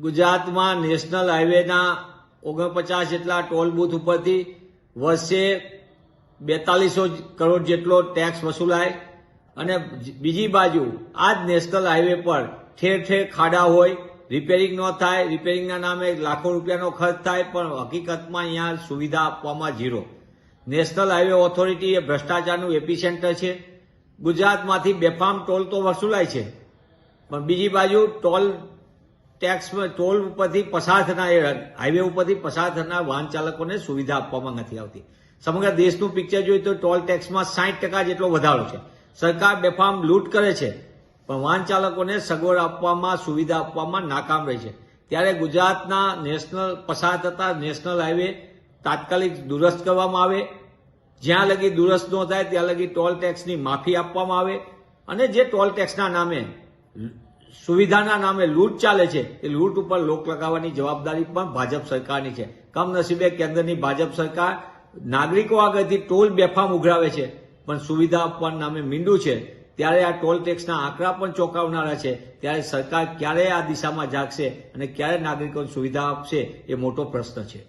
ગુજરાતમાં નેશનલ હાઈવેના 49 જેટલા toll booth ઉપરથી વર્ષે 4200 કરોડ જેટલો ટેક્સ વસૂલાય અને બીજી બાજુ આ જ નેશનલ હાઈવે પર ઠેર ઠેર ખાડા હોય, રિપેરિંગ ન થાય, રિપેરિંગના નામે લાખો રૂપિયાનો ખર્ચ થાય, પણ હકીકતમાં અહીંયા સુવિધા આપવામાં ઝીરો. નેશનલ હાઈવે ઓથોરિટી એ ભ્રષ્ટાચારનું એપિસેન્ટર છે. ગુજરાતમાંથી બેફામ ટોલ તો વસૂલાય છે, પણ બીજી બાજુ ટોલ ઉપરથી પસાર થનાર હાઈવે ઉપરથી પસાર થનાર વાહન ચાલકોને સુવિધા આપવામાં નથી આવતી. સમગ્ર દેશનું પિક્ચર જોઈએ તો ટોલ ટેક્સમાં 60% જેટલો વધારો છે. સરકાર બેફામ લૂંટ કરે છે, પણ વાહન ચાલકોને સગવડ આપવામાં, સુવિધા આપવામાં નાકામ રહી છે. ત્યારે ગુજરાતના પસાર થતા નેશનલ હાઈવે તાત્કાલિક દુરસ્ત કરવામાં આવે. જ્યાં લગી દુરસ્ત ન થાય ત્યાં લગી ટોલ ટેક્સની માફી આપવામાં આવે અને જે ટોલ ટેક્સના નામે, સુવિધાના નામે લૂંટ ચાલે છે એ લૂંટ ઉપર રોક લગાવવાની જવાબદારી પણ ભાજપ સરકારની છે. કમનસીબે કેન્દ્રની ભાજપ સરકાર નાગરિકો આગળથી ટોલ બેફામ ઉઘરાવે છે, પણ સુવિધા આપવાના નામે મીંડું છે. ત્યારે આ ટોલ ટેક્સના આંકડા પણ ચોંકાવનારા છે. ત્યારે સરકાર ક્યારે આ દિશામાં જાગશે અને ક્યારે નાગરિકોને સુવિધા આપશે એ મોટો પ્રશ્ન છે.